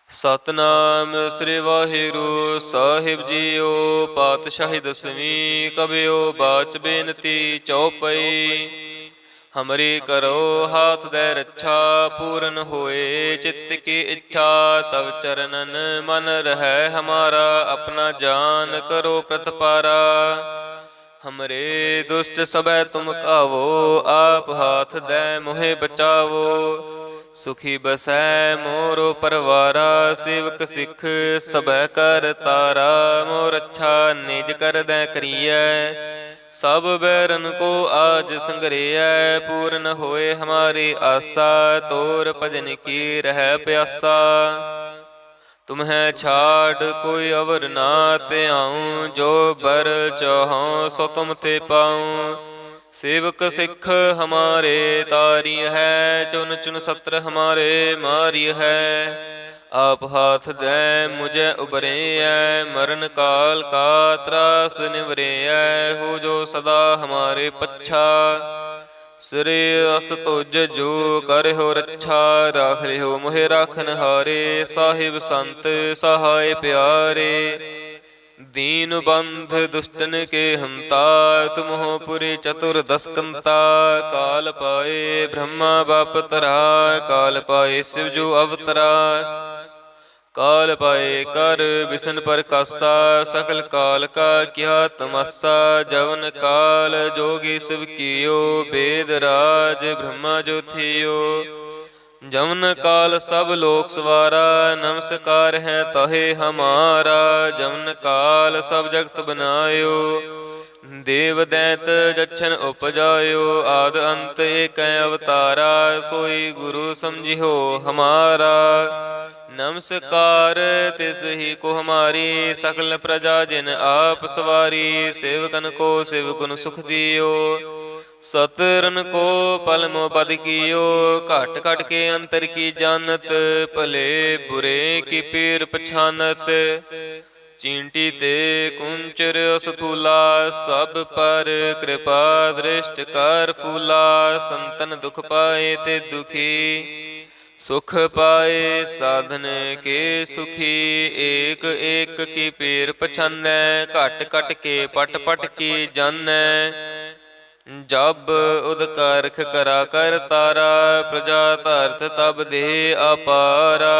ਸਤਨਾਮ ਸ੍ਰੀ ਵਾਹਿਗੁਰੂ ਸਾਹਿਬ JIO. ਪਾਤਸ਼ਾਹੀ ਦਸਵੀਂ ਕਬਿਓ ਬਾਚ ਬੇਨਤੀ ਚਉਪਈ। ਹਮਰੀ ਕਰੋ ਹਾਥ ਦੇ ਰੱਛਾ, ਪੂਰਨ ਹੋਏ ਚਿੱਤ ਕੀ ਇੱਛਾ। ਤਵ ਚਰਨਨ ਮਨ ਰਹਿ ਹਮਾਰਾ, ਆਪਣਾ ਜਾਨ ਕਰੋ ਪ੍ਰਤਪਾਰਾ। ਹਮਰੇ ਦੁਸ਼ਟ ਸਭੈ ਤੁਮ ਕਾਵੋ, ਆਪ ਹਾਥ ਦੇ ਮੋਹਿ ਬਚਾਵੋ। ਸੁਖੀ ਬਸੈ ਮੋਰੋ ਪਰਵਾਰਾ, ਸੇਵਕ ਸਿੱਖ ਸਭੈ ਕਰ ਤਾਰਾ। ਮੋਰ ਅੱਛਾ ਨਿਜ ਕਰਦੈ ਕਰੀਐ, ਸਭ ਬੈਰਨ ਕੋ ਆਜ ਸੰਗਰਿਐ। ਪੂਰਨ ਹੋਏ ਹਮਾਰੀ ਆਸਾ, ਤੋਰ ਭਜਨ ਕੀ ਰਹਿ ਪਿਆਸਾ। ਤੁਮਹਿ ਛਾੜ ਕੋਈ ਅਵਰ ਨਾ ਧਿਆਉ, ਜੋ ਬਰ ਚਾਹਉ ਸੋ ਤੁਮ ਤੇ ਪਾਉ। ਸੇਵਕ ਸਿੱਖ ਹਮਾਰੇ ਤਾਰੀ ਹੈ, ਚੁਨ ਚੁਨ ਸਤਰ ਹਮਾਰੇ ਮਾਰੀ ਹੈ। ਆਪ ਹਾਥ ਦੇ ਮੁਝੇ ਉਬਰੇਐ, ਮਰਨ ਕਾਲ ਕਾ ਤਰਾਸ ਨਿਵਰੇਐ। ਹੋ ਜੋ ਸਦਾ ਹਮਾਰੇ ਪੱਛਾ, ਸਿਰੇ ਅਸ ਤੁਜ ਜੋ ਕਰਿਓ ਰੱਛਾ। ਰਾਖ ਲਿਓ ਮੋਹਿ ਰਾਖਨ ਹਾਰੇ, ਸਾਹਿਬ ਸੰਤ ਸਹਾਇ ਪਿਆਰੇ। दीन बंध दुष्टन के हंता, तुम हो पुरी चतुर दसकंता। काल पाए ब्रह्मा बाप तरा, काल पाए शिव जो अवतरा। काल पाए कर बिसन पर कासा, सकल काल का क्या तमासा। जवन काल जोगी शिव कियो, वेद राज ब्रह्मा जो थियो। जवन काल सब लोक सवारा, नमस्कार है तहे हमारा। जवन काल सब जगत बनायो, देव दैत जच्छन उपजायो। आद अंत एक अवतारा, सोई गुरु समझियो हमारा। नमस्कार तिस ही को हमारी, सकल प्रजा जिन आप सवारी। सेवकन को शिव गुण सुख दियो, सतरन को पलमो पद कियो। घट घट के अंतर की जानत, भले बुरे की पीर पछानत। चींटी ते कुंचर असथूला, सब पर कृपा दृष्ट कर फूला। संतन दुख पाए ते दुखी, सुख पाए साधन के सुखी। एक एक की पीर पछानै, घट घट के पट पट की जानै। जब उदकारख करा कर तारा, प्रजा धरत तब दे अपारा।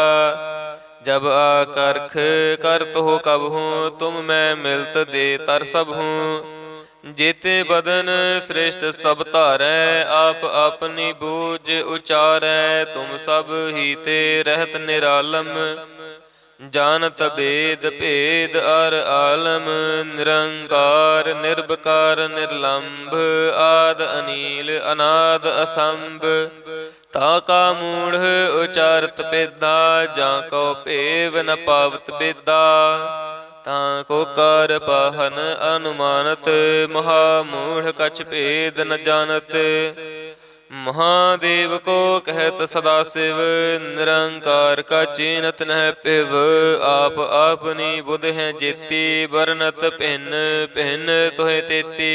जब आकर्ख करत हो कब हूँ, तुम मैं मिलत दे तर सब हूँ। जेते बदन श्रेष्ठ सब धारै, आप अपनी बूझ उचारै। तुम सब ही ते रहत निरालम, जानत भेद भेद अर आलम। निरंकार निर्विकार निर्लंभ, आद अनील अनाद असंभ। ताका मूढ़ उचारत पेदा, जाको पेव न पावत बेदा। ताको कार पाहन अनुमानत, महामूढ़ कछ भेद न जानत। महादेव को कहत सदा शिव, निरंकार का चीनत नह पिव। आप अपनी बुध है जेती, बरनत भिन्न भिन्न तुहे तेती।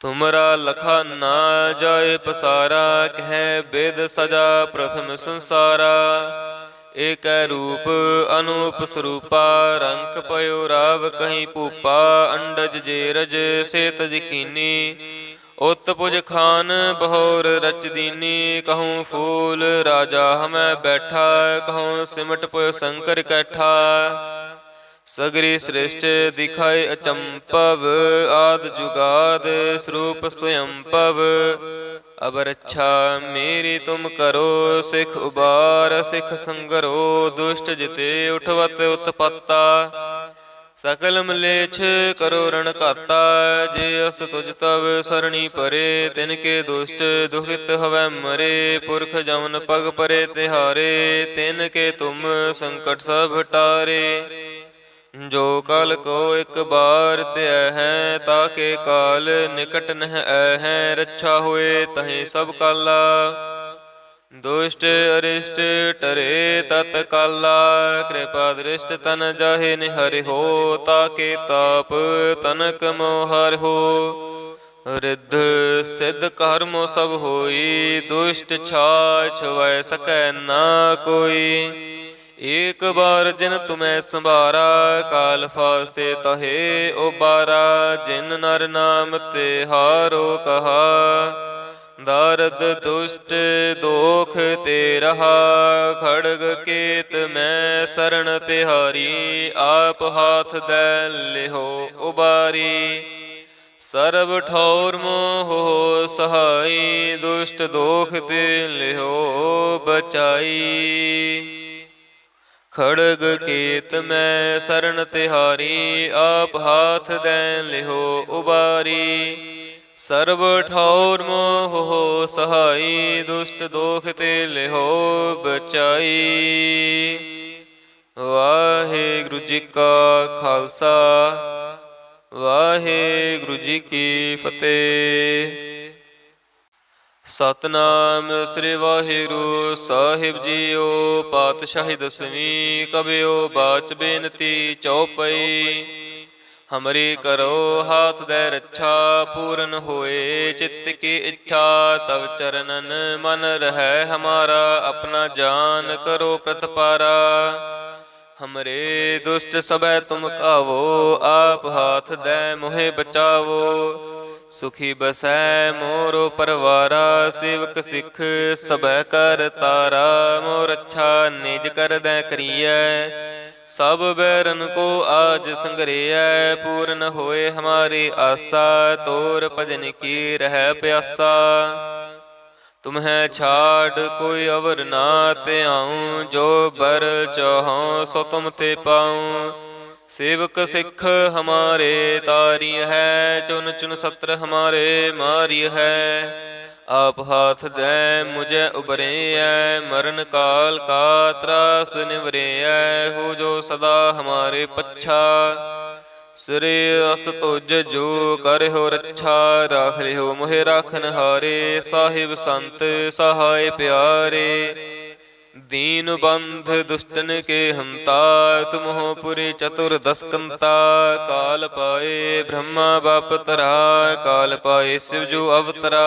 तुमरा लखा ना जाए पसारा, कह वेद सजा प्रथम संसारा। एक रूप अनूप स्वरूपा, रंक पयो राव कहीं भूपा। अंडज जेरज से तज कीनी, उत पुज खान बहोर रच दीनी। कहूँ फूल राजा हमें बैठा, कहूँ सिमट पुय शंकर कैठा। सगरी श्रेष्ठ दिखाए अचंपव, आद जुगाद स्वरूप स्वयंपव। अब रक्षा मेरी तुम करो, सिख उबार सिख संगरो। दुष्ट जिते उठवत उत्पत्ता, सकल मलेच्छ करो रण घाता। जे अस तुझ तव सरणी परे, तिनके दुष्ट दुखित हवै मरे। पुरख जमन पग परे तिहारे, तिनके तुम संकट सब हटारे। जो काल को एक बार त्य है, ताके काल निकट नह है। रक्षा होए तहें सब काला, दुष्ट अरिष्ट टरे तत्काला। कृपा दृष्ट तन जाहे निहरि हो, ताके ताप तनक मोहर हो। रिद्ध सिद्ध कर्मो सब होई, दुष्ट छाछ छुवै सकै ना कोई। एक बार जिन तुम्हें संभारा, काल फासे तहे उबारा। जिन नर नाम ते हारो कहा, दारद दुष्ट दोख ते रहा। खड़ग केत मैं शरण तिहारी, आप हाथ दै लिहो उबारी। सर्व ठौर मोह सहाई, दुष्ट दोख ते लिहो बचाई। खड़ग केत मैं शरण तिहारी, आप हाथ दै लिहो उबारी। सर्व ठौर मोह सहाई, दुष्ट दोख ते लिहो बचाई। वाहिगुरु जी का खालसा, वाहिगुरु जी की फतेह। सतनाम श्री वाहिगुरु साहिब जीओ। पातशाही दसवीं कबियो बाच बेनती चौपई। हमरी करो हाथ दे रक्षा, पूर्ण होए चित्त की इच्छा। तब चरणन मन रहे हमारा, अपना जान करो प्रतपारा। हमरे दुष्ट सबे तुम कावो, आप हाथ दे मोहे बचावो। सुखी बसै मोरो परवारा, सेवक सिख सबै कर तारा। मोर अच्छा निज कर दै करियै, सब बैरन को आज संग्रह। पूर्ण होए हमारी आशा, तोर भजन की रह प्यासा। तुम्हें छाड़ कोई अवर ना ते आऊं, जो बर चाहो सो तुम ते पाऊं। सेवक सिख हमारे तारी है, चुन चुन सत्र हमारे मारी है। आप हाथ दे मुझे उबरे है, मरण काल का त्रास निवरे है। हो जो सदा हमारे पच्छा, सिरे अस तुझ जो कर हो रक्षा। राख लिहो मोहे राखन हारे, साहिब संत सहाय प्यारे। दीन बंध दुष्टन के हंता, तुम हो पुरी चतुर दसकंता। काल पाए ब्रह्मा बाप तरा, काल पाए शिव जो अवतरा।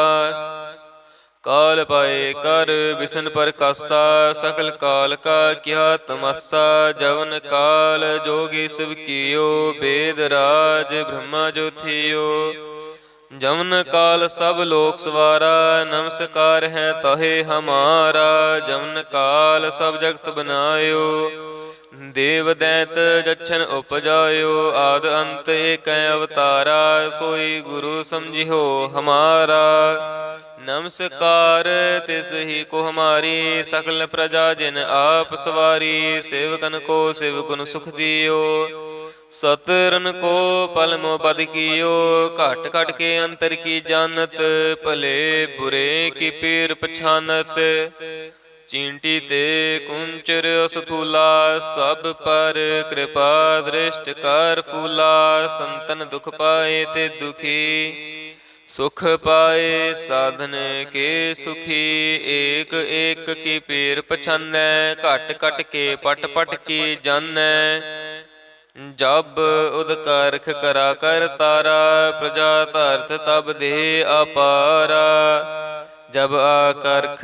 काल पाए कर विष्णु प्रकाशा, सकल काल का क्या तमाशा। जवन काल जोगी शिव कियो, वेद राज ब्रह्मा जो थियो। जमन काल सब लोक सवारा, नमस्कार है तहे हमारा। जमन काल सब जगत बनायो, देव दैत जच्छन उपजायो। आद अंत एक अवतारा, सोई गुरु समझियो हमारा। नमस्कार तिस ही को हमारी, सकल प्रजा जिन आप सवारी। सेवकन को सेव गुण सुख दियो, सतरन को पल मो पद कियो। घट घट के अंतर की जानत, भले बुरे की पीर पछानत। चींटी ते कुंचर असथूला, सब पर कृपा दृष्ट कर फूला। संतन दुख पाए ते दुखी, सुख पाए साधन के सुखी। एक एक की पीर पछानै, घट घट के पट पट की जानै। जब उदकारख करा कर तारा, प्रजा धरत तब दे अपारा। जब आकर्ख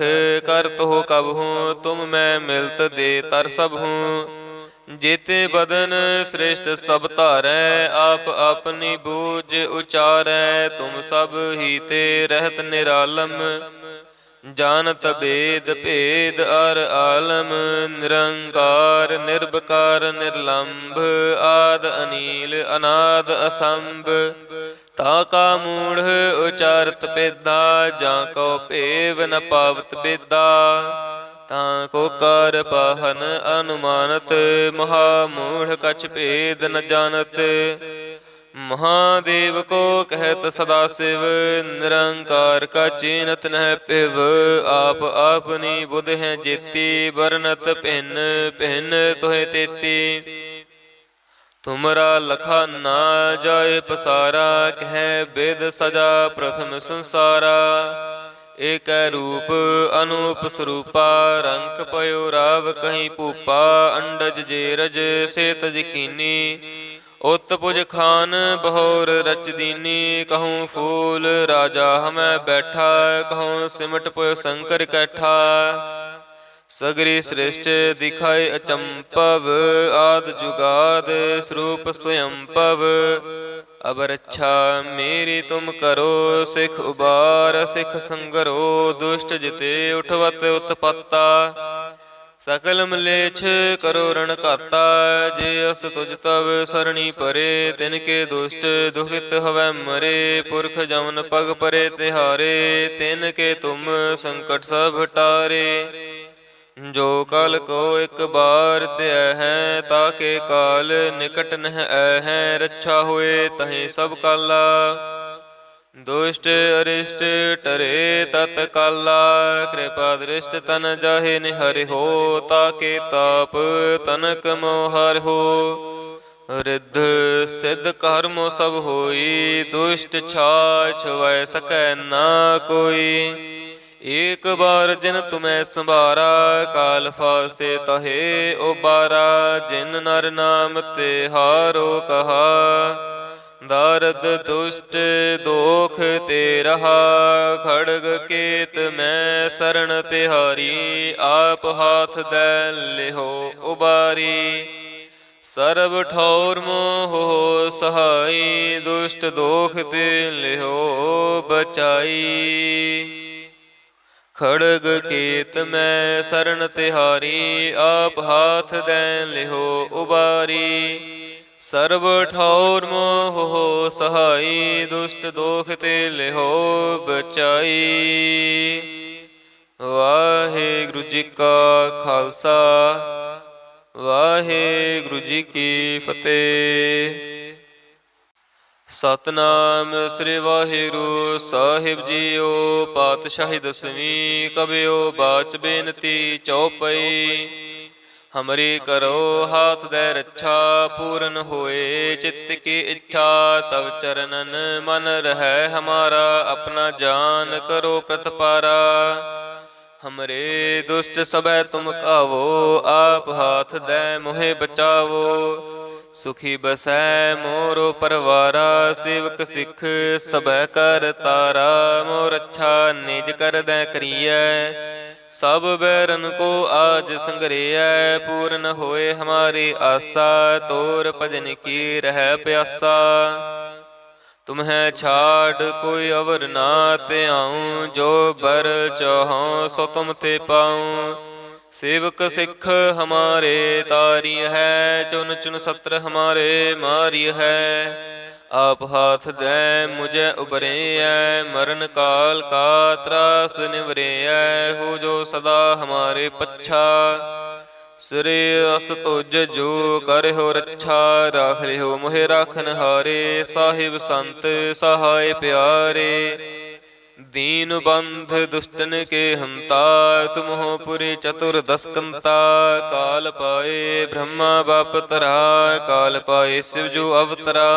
करत हो कब हूँ, तुम मैं मिलत दे तर सब हूँ। जेते बदन श्रेष्ठ सब धारै, आप अपनी बूझ उचारै। तुम सब ही ते रहत निरालम, जानत वेद भेद अर आलम। निरंकार निर्विकार निर्लंभ, आद अनील अनाद असंभ। ताका मूढ़ उचारत पेदा, जाको पेव न पावत बेदा। ताको कर पाहन अनुमानत, महामूढ़ कछ भेद न जानत। महादेव को कहत सदा शिव, निरंकार का चीनत नह पिव। आप अपनी बुध है जेती, बरनत भिन्न भिन्न तोहे तेती। तुमरा लखा ना जाए पसारा, कह वेद सजा प्रथम संसारा। एक रूप अनूप स्वरूपा, रंक पयो राव कहीं भूपा। अंडज जेरज से तज कीनी, उत्तपुज खान बहोर रच दीनी। कहूँ फूल राजा हमें बैठा, कहूँ सिमट पुय शंकर कैठा। सगरी सृष्टि दिखाए अचंपव, आद जुगाद स्वरूप स्वयंपव। अब रक्षा मेरी तुम करो, सिख उबार सिख संगरो। दुष्ट जिते उठवत उत्पत्ता, सकल मलेच्छ करो रण घाता। जे अस तुझ तब सरणी परे, तिनके दुष्ट दुखित हवै मरे। पुरख जमन पग परे तिहारे, तिनके तुम संकट सब टारे। जो कल को एक बार त्य है, ताके काल निकट नह है। रक्षा हुए तहें सब काला, दुष्ट अरिष्ट टरे तत्काला। कृपा दृष्ट तन जाहे निहरि हो, ताके ताप तनक मोहर हो। रिद्ध सिद्ध कर्मो सब होई, दुष्ट छाछ छुवै सकै ना कोई। एक बार जिन तुम्हें संभारा, काल फासे तहे उबारा। जिन नर नाम ते हारो कहा, दारद दुष्ट दोख ते रहा। खड़ग केत मैं शरण तिहारी, आप हाथ दै लिहो उबारी। सर्व ठौर मोह सहाई, दुष्ट दोख ते लिहो बचाई। खड़ग केत मैं शरण तिहारी, आप हाथ दैन लिहो उबारी। सर्व ठौर मोह सहाई, दुष्ट दोख ते लिहो बचाई। वाहिगुरु जी का खालसा, वाहिगुरु जी की फतेह। सतनाम श्री वाहिगुरु साहिब जीओ। पातशाही दसवीं कबियो बाच बेनती चौपई। हमरी करो हाथ दे रक्षा, पूरन होए चित्त की इच्छा। तब चरणन मन रहे हमारा, अपना जान करो प्रतिपारा। हमरे दुष्ट सबै तुम कावो, आप हाथ दे मोहे बचावो। सुखी बसै मोरो परवारा, सेवक सिख सबै कर तारा। मोर अच्छा निज कर दै करियै, सब बैरन को आज संग्रिय। पूर्ण होए हमारी आशा, तोर भजन की रह प्यासा। तुम्हें छाड़ कोई अवर ना ते आऊं, जो बर चाहों सो तुम ते पाऊं। सेवक सिख हमारे तारी है, चुन चुन सत्र हमारे मारी है। आप हाथ दे मुझे उबरे है, मरण काल का त्रास निवरे है। हो जो सदा हमारे पच्छा, सिरे अस तुझ जो कर हो रक्षा। राख हो मोहे राखन हारे, साहिब संत सहाय प्यारे। दीन बंध दुष्टन के हंता, तुम हो पुरी चतुर्दश कंता। काल पाए ब्रह्मा बाप तरा, काल पाए शिव जो अवतरा।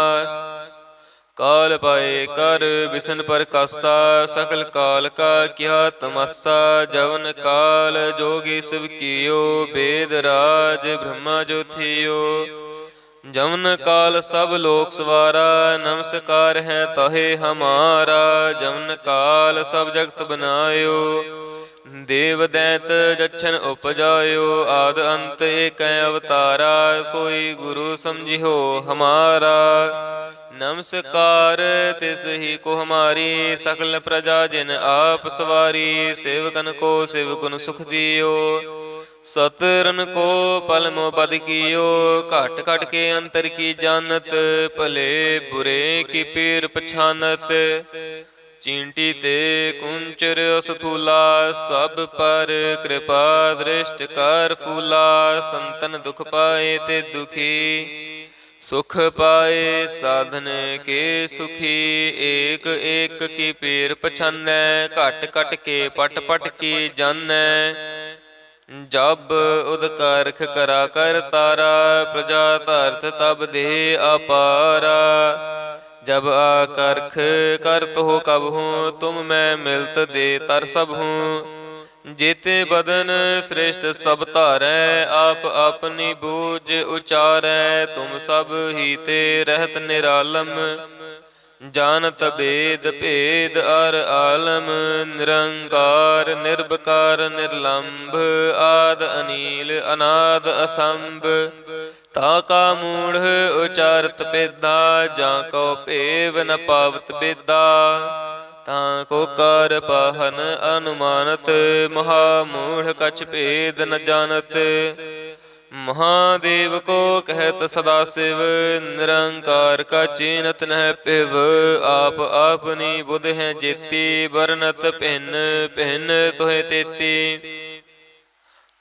काल पाए कर विष्णु पर कासा, सकल काल का क्या तमासा। जवन काल जोगी शिव कियो, वेद राज ब्रह्मा जो थियो। जमन काल सब लोक सवारा, नमस्कार है तहे हमारा। जमन काल सब जगत बनायो, देव दैत जच्छन उपजायो। आद अंत एक अवतारा, सोई गुरु समझियो हमारा। नमस्कार तिस ही को हमारी, सकल प्रजा जिन आप सवारी। सेवकन को शिव गुण सुख दियो, सतरन को पल मो पद कियो। घट घट के अंतर की जानत, भले बुरे की पीर पछानत। चींटी ते कुंचर असथूला, सब पर कृपा दृष्ट कर फूला। संतन दुख पाए ते दुखी, सुख पाए साधन के सुखी। एक एक की पीर पछानै, घट घट के पट पट की जानै। जब उदकारख करा कर तारा, प्रजा धरत तब दे अपारा। जब आकर्ख करत हो कब हूँ, तुम मैं मिलत दे तर सब हूँ। जेते बदन श्रेष्ठ सब तारै, आप अपनी बूझ उचारै। तुम सब ही ते रहत निरालम, ਜਾਨਤ ਬੇਦ ਭੇਦ ਅਰ ਆਲਮ, ਨਿਰੰਕਾਰ ਨਿਰਭਕਾਰ ਨਿਰਲੰਭ, ਆਦ ਅਨੀਲ ਅਨਾਦ ਅਸੰਭ। ਤਾ ਕਾ ਮੂੜ ਉਚਾਰਤ ਪੇਦਾ, ਜਾਂ ਕੋ ਭੇਵ ਨ ਪਾਵਤ ਬੇਦਾ। ਤਾਂ ਕੋ ਕਾਰ ਪਾਹਨ ਅਨੁਮਾਨਤ, ਮਹਾ ਮੂੜ ਕਛ ਭੇਦ ਨ ਜਾਣਤ। ਮਹਾਦੇਵ ਕੋ ਕਹਿਤ ਸਦਾ ਸਿਵ, ਨਿਰੰਕਾਰ ਕਾ ਚੀਨਤ ਨਹਿ ਪਿਵ। ਆਪ ਆਪਨੀ ਬੁਧ ਹੈ ਜੇਤੀ, ਬਰਨਤ ਭਿੰਨ ਭਿੰਨ ਤੋਹਿ ਤੇਤੀ।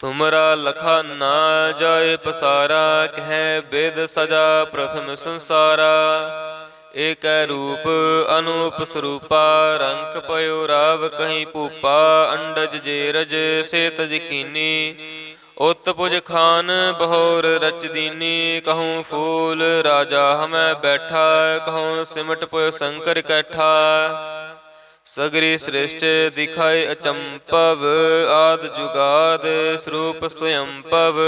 ਤੁਮਰਾ ਲਖਾ ਨਾ ਜਾਏ ਪਸਾਰਾ, ਕਹਿ ਬਿਦ ਸਜਾ ਪ੍ਰਥਮ ਸੰਸਾਰਾ। ਏਕੈ ਰੂਪ ਅਨੂਪ ਸਰੂਪਾ, ਰੰਕ ਪਇਓ ਰਾਵ ਕਹੀਂ ਭੂਪਾ। ਅੰਡਜ ਜੇਰਜ ਸੇਤ ਯਕੀਨੀ, ਉਤ ਪੁਜ ਖਾਨ ਬਹੋਰ ਰਚ ਦੀਨੀ। ਕਹੂੰ ਫੂਲ ਰਾਜਾ ਹਮੈ ਬੈਠਾ, ਕਹੂੰ ਸਿਮਟ ਪੁਇ ਸ਼ੰਕਰ ਕੈਠਾ। ਸਗਰੀ ਸ੍ਰਿਸ਼ਟ ਦਿਖਾਏ ਅਚੰਪਵ, ਆਦ ਜੁਗਾਦ ਸਰੂਪ ਸਵਯੰਪਵ।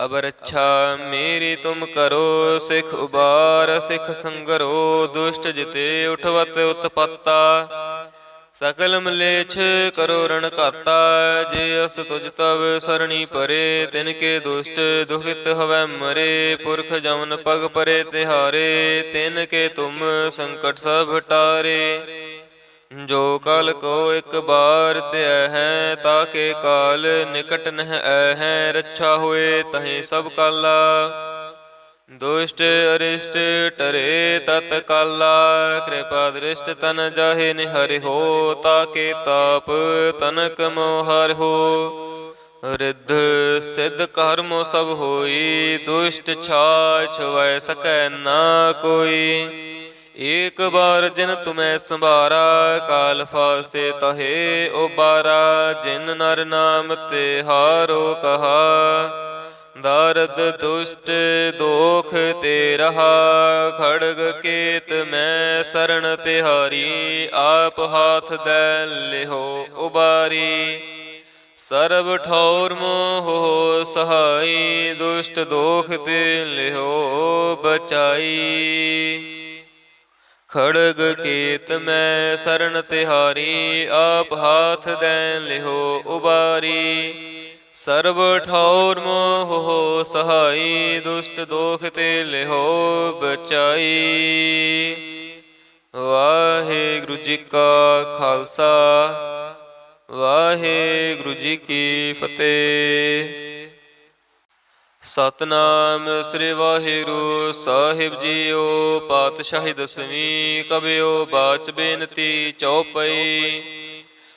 ਅਬ ਰੱਛਾ ਮੇਰੀ ਤੁਮ ਕਰੋ, ਸਿਖ ਉਬਾਰ ਸਿਖ ਸੰਗਰੋ। ਦੁਸ਼ਟ ਜਿਤੇ ਉਠਵਤ ਉਤਪਾਤਾ, ਸਕਲ ਮਲੇਛ ਕਰੋ ਰਣ ਘਾਤਾ। ਜੇ ਅਸ ਤੁਜ ਤਵ ਸਰਣੀ ਪਰੇ, ਤਿਨ ਕੇ ਦੁਸ਼ਟ ਦੁਖਿਤ ਹਵੈ ਮਰੇ। ਪੁਰਖ ਜਮਨ ਪਗ ਪਰੇ ਤਿਹਾਰੇ, ਤਿਨ ਕੇ ਤੁਮ ਸੰਕਟ ਸਭ ਟਾਰੇ। ਜੋ ਕਲ ਕੋ ਇਕ ਬਾਰ ਧਿਆ ਹੈ, ਤਾਕੇ ਕਾਲ ਨਿਕਟ ਨਹਿ ਐ ਹੈ। ਰੱਛਾ ਹੋਏ ਤਹੀਂ ਸਭ ਕਾਲਾ, ਦੁਸ਼ਟ ਅਰਿਸ਼ਟ ਟਰੇ ਤਤ ਕਾਲਾ। ਕਿਰਪਾ ਦ੍ਰਿਸ਼ਟ ਤਨ ਜਾਹੇ ਨਿਹਰਿਓ, ਤਾਕੇ ਤਾਪ ਤਨਕ ਮੋਹ ਹਰਿਓ। ਰਿੱਧ ਸਿੱਧ ਕਰਮੋ ਸਭ ਹੋਈ, ਦੁਸ਼ਟ ਛਾਇ ਛੁਵੈ ਸਕੈ ਨਾ ਕੋਈ। ਏਕ ਬਾਰ ਜਿਨ ਤੁਮੈ ਸੰਭਾਰਾ, ਕਾਲ ਫਾਸੇ ਤਹੇ ਉਬਾਰਾ। ਜਿਨ ਨਰ ਨਾਮ ਤੇ ਹਾਰੋ ਕਹਾ, ਦਰਦ ਦੁਸ਼ਟ ਦੋਖ ਤੇ ਰਹਾ। ਖੜਗ ਕੇਤ ਮੈਂ ਸਰਣ ਤਿਹਾਰੀ, ਆਪ ਹਾਥ ਦੈ ਲਿਹੋ ਉਬਾਰੀ। ਸਰਬ ਠੌਰ ਮੋਹ ਸਹਾਈ, ਦੁਸ਼ਟ ਦੋਖ ਤੇ ਲਿਹੋ ਬਚਾਈ। ਖੜਗ ਕੇਤ ਮੈਂ ਸਰਣ ਤਿਹਾਰੀ, ਆਪ ਹਾਥ ਦੈ ਲਿਹੋ ਉਬਾਰੀ। ਸਰਬ ਠੌਰ ਮੋਹ ਸਹਾਈ, ਦੁਸ਼ਟ ਦੋਖ ਤੇ ਲਿਹੋ ਬਚਾਈ। ਵਾਹਿਗੁਰੂ ਜੀ ਕਾ ਖਾਲਸਾ, ਵਾਹਿਗੁਰੂ ਜੀ ਕੀ ਫਤਿਹ। ਸਤਨਾਮ ਸ੍ਰੀ ਵਾਹਿਗੁਰੂ ਸਾਹਿਬ ਜੀਓ। ਪਾਤਸ਼ਾਹੀ ਦਸਵੀਂ ਕਬਿਓ ਬਾਚ ਬੇਨਤੀ ਚਉਪਈ।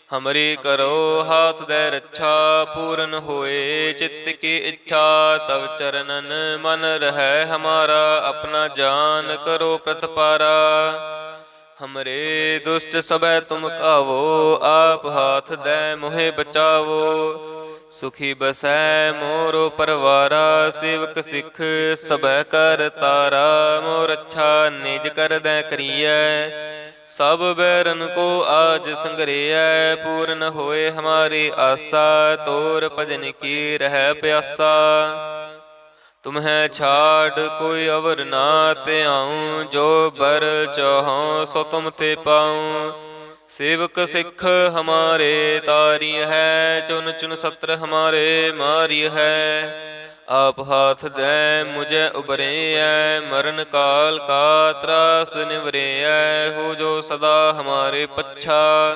ਹਮਰੀ ਕਰੋ ਹਾਥ ਦੈ ਰੱਛਾ, ਪੂਰਨ ਹੋਏ ਚਿੱਤ ਕੀ ਇੱਛਾ। ਤਵ ਚਰਨਨ ਮਨ ਰਹਿ ਹਮਾਰਾ, ਆਪਣਾ ਜਾਨ ਕਰੋ ਪ੍ਰਤਪਾਰਾ। ਹਮਰੇ ਦੁਸ਼ਟ ਸਭੈ ਤੁਮ ਕਾਵੋ, ਆਪ ਹਾਥ ਦੈ ਮੋਹਿ ਬਚਾਵੋ। ਸੁਖੀ ਬਸੈ ਮੋਰੋ ਪਰਵਾਰਾ, ਸੇਵਕ ਸਿੱਖ ਸਭੈ ਕਰ ਤਾਰਾ। ਮੋਰ ਅੱਛਾ ਨਿਜ ਕਰਦੈ ਕਰੀਐ, ਸਭ ਬੈਰਨ ਕੋ ਆਜ ਸੰਗਰਿਐ। ਪੂਰਨ ਹੋਏ ਹਮਾਰੀ ਆਸਾ, ਤੋਰ ਭਜਨ ਕੀ ਰਹਿ ਪਿਆਸਾ। ਤੁਮਹਿ ਛਾੜ ਕੋਈ ਅਵਰ ਨਾ ਧਿਆਉ, ਜੋ ਬਰ ਚਾਹਉ ਸੋ ਤੁਮ ਤੇ ਪਾਉ। ਸੇਵਕ ਸਿੱਖ ਹਮਾਰੇ ਤਾਰੀ ਹੈ, ਚੁਨ ਚੁਨ ਸਤਰ ਹਮਾਰੇ ਮਾਰੀ ਹੈ। ਆਪ ਹਾਥ ਦੈ ਮੁਝੈ ਉਬਰੇਐ, ਮਰਨ ਕਾਲ ਕਾ ਤਰਾਸ ਨਿਵਰੇਐ। ਹੋ ਜੋ ਸਦਾ ਹਮਾਰੇ ਪੱਛਾ,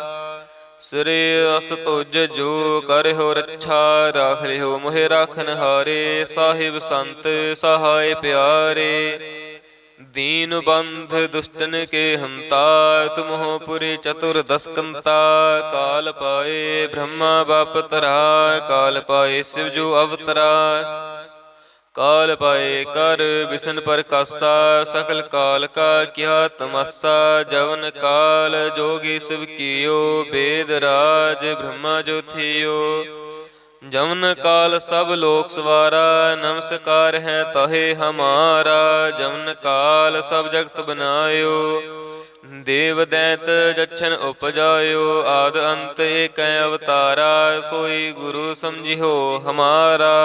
ਸਿਰੇ ਅਸ ਤੁਜ ਜੋ ਕਰਿਓ ਰੱਛਾ। ਰਾਖ ਲਿਓ ਮੋਹਿ ਰਾਖਨ ਹਾਰੇ, ਸਾਹਿਬ ਸੰਤ ਸਹਾਇ ਪਿਆਰੇ। ਦੀਨ ਬੰਧ ਦੁਸ਼ਟਨ ਕੇ ਹੰਤਾ, ਤੁਮਹੁ ਪੁਰੀ ਚਤੁਰ ਦਸਕੰਤਾ। ਕਾਲ ਪਾਏ ਬ੍ਰਹਮਾ ਬਾਪ ਤਰਾ, ਕਾਲ ਪਾਏ ਸਿਵ ਜੋ ਅਵਤਰਾ। ਕਾਲ ਪਾਏ ਕਰ ਬਿਸ਼ਨ ਪ੍ਰਕਾਸ਼ਾ, ਸਕਲ ਕਾਲ ਕਾ ਕਿਆ ਤਮਾਸਾ। ਜਵਨ ਕਾਲ ਜੋਗੀ ਸਿਵ ਕੀਓ, ਬੇਦ ਰਾਜ ਬ੍ਰਹਮਾ ਜੋ ਥਿਓ। ਜਮਨ ਕਾਲ ਸਭ ਲੋਕ ਸਵਾਰਾ, ਨਮਸਕਾਰ ਹੈ ਤਹੇ ਹਮਾਰਾ। ਜਮਨ ਕਾਲ ਸਭ ਜਗਤ ਬਨਾਇਓ, ਦੇਵ ਦੈਤ ਜਛਨ ਉਪਜਾਇਓ। ਆਦ ਅੰਤ ਏਕੈ ਅਵਤਾਰਾ, ਸੋਈ ਗੁਰੂ ਸਮਝਿਓ ਹਮਾਰਾ।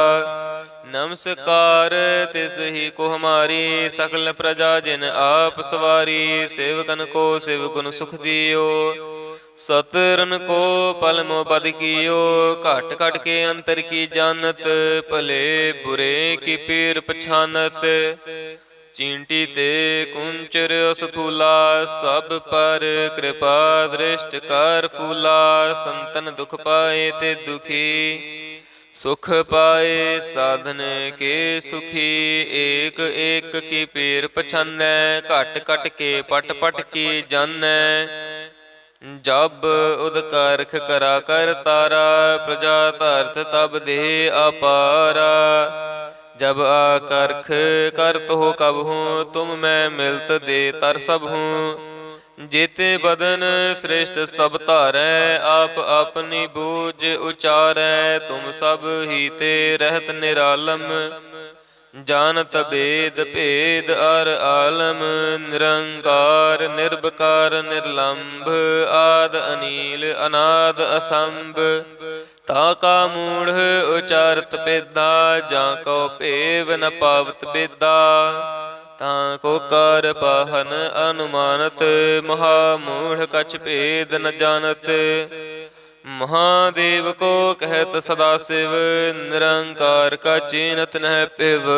नमस्कार तिस ही को हमारी, सकल प्रजा जिन आप सवारी। सेवकन को सेवकुन सुख दियो, सतरन को पलमो बद कियो। घट घट के अंतर की जानत, भले बुरे की पीर पछानत। चींटी ते कुंचर असथूला, सब पर कृपा दृष्ट कर फूला। संतन दुख पाए ते दुखी, सुख पाए साधन के सुखी। एक एक की पीर पछानै, घट घट के पट पट की जानै। जब उदकारख करा कर तारा, प्रजा धरत तब दे अपारा। जब आकर्ख करत हो कब हूँ, तुम मैं मिलत दे तर सब हूँ। जेते बदन श्रेष्ठ सब धारै, आप अपनी बूझ उचारै। तुम सब ही ते रहत निरालम, जानत भेद भेद अर आलम। निरंकार निर्विकार निर्लंभ, आद अनील अनाद असंभ। ताका मूढ़ उचारत पेदा, जाको पेव न पावत बेदा। ताको कार पाहन अनुमानत, महामूढ़ कछ भेद न जानत। महादेव को कहत सदा शिव, निरंकार का चीनत नह पिव।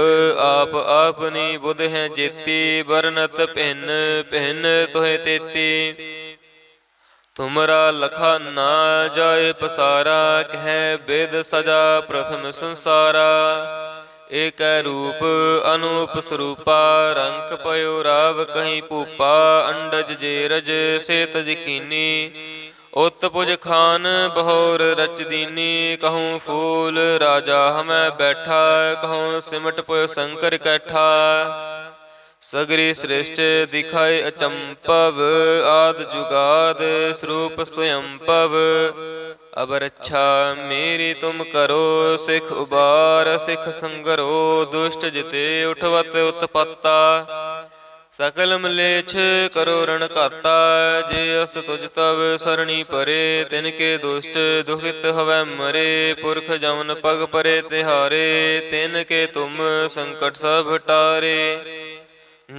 आप अपनी बुध है जेती, बरनत भिन्न भिन्न तोहे तेती। तुमरा लखा ना जाए पसारा, कह वेद सजा प्रथम संसारा। एक रूप अनूप स्वरूपा, रंक पयो राव कहीं पूपा। अंडज जेरज से तज कीनी, उत्तपुज खान बहोर रच दीनी। कहूँ फूल राजा हमें बैठा, कहूँ सिमट पयो शंकर कैठा। सगरी श्रेष्ठ दिखाए अचंपव, आद जुगाद स्वरूप स्वयंपव। अब रक्षा मेरी तुम करो, सिख उबार सिख संगरो। दुष्ट जिते उठवत उत्पत्ता, सकल मलेच्छ करो रण घाता। जे अस तुझ तव सरणी परे, तिनके दुष्ट दुखित हवै मरे। पुरख जमन पग परे तिहारे, तिनके तुम संकट सब टारे।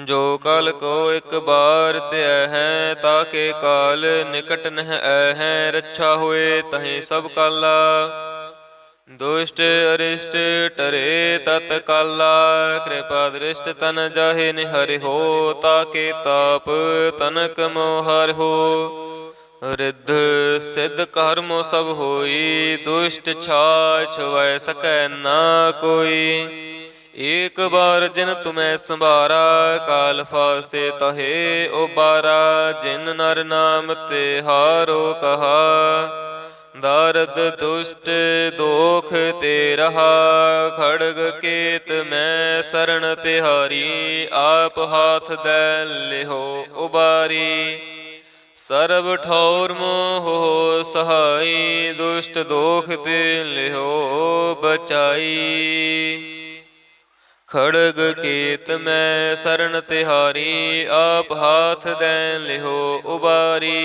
जो कल को एक बार त्य है, ताके काल निकट नह है। रक्षा हुए तहें सब काला, दुष्ट अरिष्ट टरे तत्काला। कृपा दृष्ट तन जाहे निहरि हो, ताके ताप तनक मोहर हो। रिद्ध सिद्ध कर्मो सब होई, दुष्ट छाछ वै सकै ना कोई। एक बार जिन तुम्हें संभारा, काल फासे तहे उबारा। जिन नर नाम ते हारो कहा, दारद दुष्ट दोख ते रहा। खड़ग केत मैं शरण तिहारी, आप हाथ दै लिहो उबारी। सर्व ठौर मोह सहाई, दुष्ट दोख ते लिहो बचाई। खड़ग केत मैं शरण तिहारी, आप हाथ दै लिहो उबारी।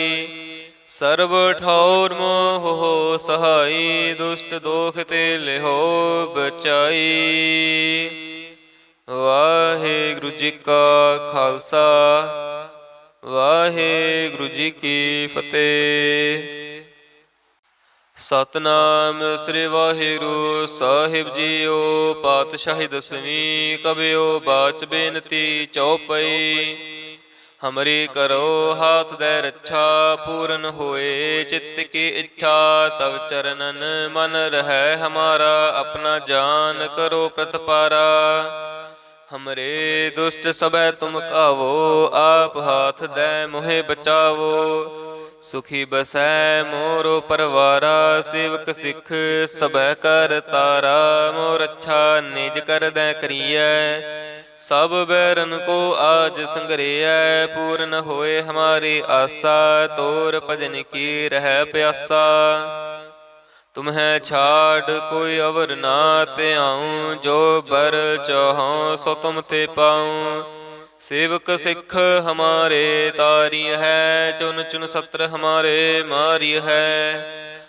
सर्व ठौर मोह सहाई, दुष्ट दोख ते लिहो बचाई। वाहेगुरु जी का खालसा, वाहेगुरु जी की फतेह। सतनाम श्री वाहिगुरु साहिब जीओ। पातशाही दसवीं कबियो बाच बेनती चौपई। हमरी करो हाथ दे रक्षा, पूर्ण होए चित्त की इच्छा। तब चरणन मन रहे हमारा, अपना जान करो प्रतपारा। हमरे दुष्ट सबै तुम कावो, आप हाथ दे मोहे बचावो। सुखी बसै मोरो परवारा, सेवक सिख सबै कर तारा। मोर अच्छा निज कर दै करियै, सब बैरन को आज संग्रह। पूर्ण होए हमारी आशा, तोर भजन की रह प्यासा। तुम्हें छाड़ कोई अवर ना ते आऊँ, जो बर चाहों सो तुम ते पाऊँ। सेवक सिख हमारे तारी है, चुन चुन सत्र हमारे मारी है।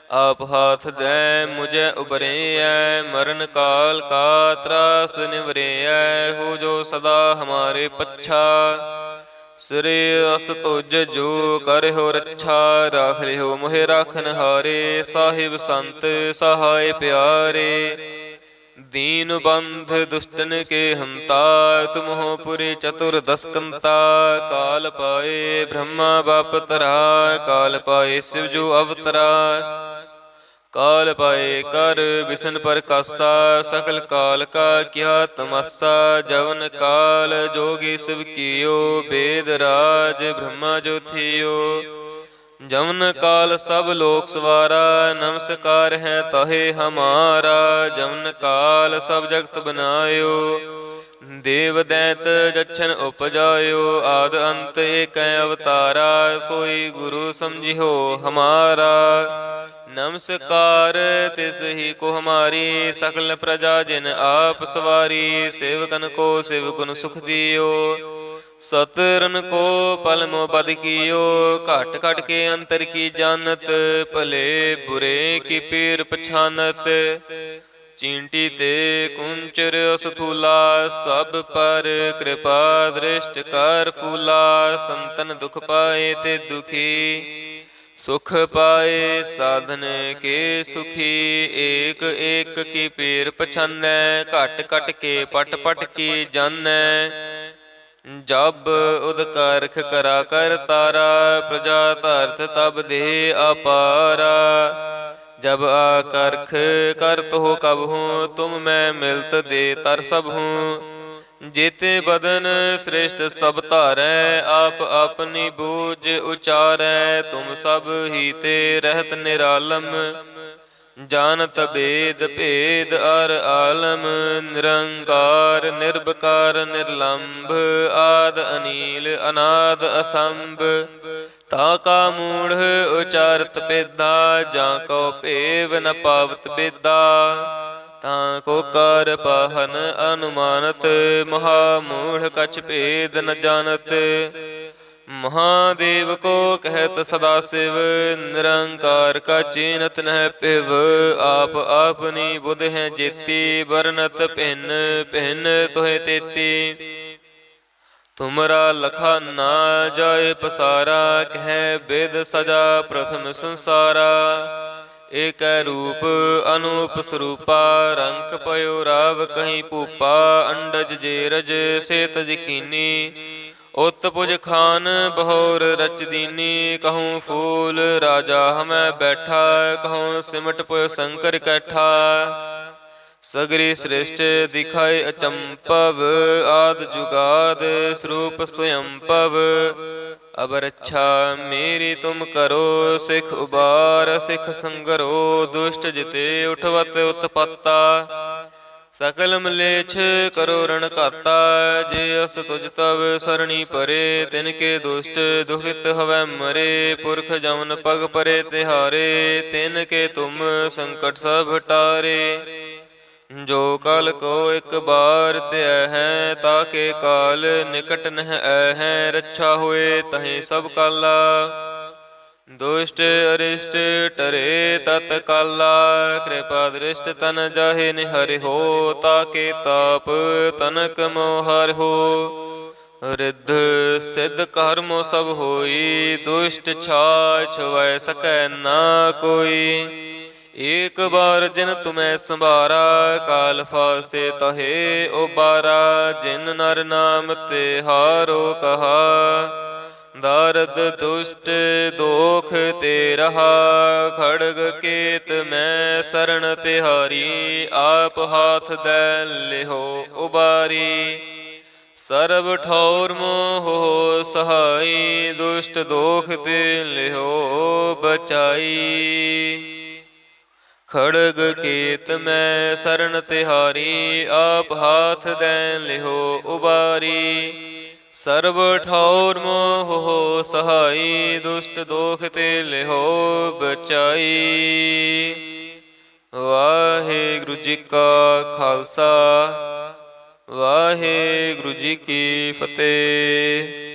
आप हाथ दे मुझे उबरेय, मरण काल का त्रास निवरेय। हो जो सदा हमारे पच्छा, श्री अस तुज जो कर हो रक्षा। राख हो मोहे राखन हारे, साहिब संत सहाय प्यारे। दीन बंध दुष्टन के हंता, तुम हो पुरी चतुर दसकंता। काल पाए ब्रह्मा बाप तरा, काल पाए शिव जो अवतरा। काल पाए कर बिसन पर कासा, सकल काल का क्या तमासा। जवन काल जोगी शिव कियो, वेद राज ब्रह्मा जो थियो। जवन काल सब लोक सवारा, नमस्कार है तहे हमारा। जवन काल सब जगत बनायो, देव दैत जच्छन उपजायो। आद अंत एक अवतारा, सोई गुरु समझियो हमारा। नमस्कार तिस ही को हमारी, सकल प्रजा जिन आप सवारी। सेवकन को शिव गुण सुख दियो, सतरन को पल मो पद कियो। घट घट के अंतर की जानत, भले बुरे की पीर पछानत। चींटी ते कुंचर असथूला, सब पर कृपा दृष्ट कर फूला। संतन दुख पाए ते दुखी, सुख पाए साधन के सुखी। एक एक की पीर पछानै, घट घट के पट पट की जानै। जब उदकारख करा कर तारा, प्रजा धरत तब दे अपारा। जब आकर्ख करत हो कब हूँ, तुम मैं मिलत दे तर सब हूँ। जेते बदन श्रेष्ठ सब धारै, आप अपनी बूझ उचारै। तुम सब ही ते रहत निरालम, जानत भेद भेद अर आलम। निरंकार निर्विकार निर्लंभ, आद अनील अनाद असंभ। ताका मूढ़ उचारत पेदा, जाको पेव न पावत बेदा। ताको कर पाहन अनुमानत, महामूढ़ कछ भेद न जानत। महादेव को कहत सदा शिव, निरंकार का चीनत नह पिव। आप अपनी बुध है जेती, बरनत भिन्न भिन्न तोहे तेती। तुमरा लखा ना जाए पसारा, कह वेद सजा प्रथम संसारा। एक रूप अनूप स्वरूपा, रंक पयो राव कहीं भूपा। अंडज जेरज से तज कीनी, उत्तपुज खान बहोर रच दीनी। कहूँ फूल राजा हमें बैठा, कहूँ सिमट पुय शंकर कैठा। सगरी श्रेष्ठ दिखाए अचंपव, आद जुगाद स्वरूप स्वयंपव। अब रक्षा मेरी तुम करो, सिख उबार सिख संगरो। दुष्ट जिते उठवत उत्पत्ता, सकल मलेच्छ करो रण घाता। जे अस तुझ तब सरणी परे, तिनके दुष्ट दुखित हवै मरे। पुरख जमन पग परे तिहारे, तिनके तुम संकट सब हटारे। जो काल को एक बार त्य है, ताके काल निकट नह है। रक्षा हुए तहें सब काला, दुष्ट अरिष्ट टरे तत्काला। कृपा दृष्ट तन जाहे निहरि हो, ताके ताप तनक मोहर हो। रिद्ध सिद्ध कर्मो सब होई, दुष्ट छाछ छुवै सकै ना कोई। एक बार जिन तुम्हें संभारा, काल फासे तहे उबारा। जिन नर नाम ते हारो कहा, दारद दुष्ट दोख ते रहा। खड़ग केत मैं शरण तिहारी, आप हाथ दे लिहो उबारी। सर्व ठौर मोह सहाई, दुष्ट दोख ते लिहो बचाई। खड़ग केत मैं शरण तिहारी, आप हाथ दे लिहो उबारी। सर्व ठौर मोह सहाई, दुष्ट दोख ते लिहो बचाई। वाहिगुरु जी का खालसा, वाहिगुरु जी की फतेह।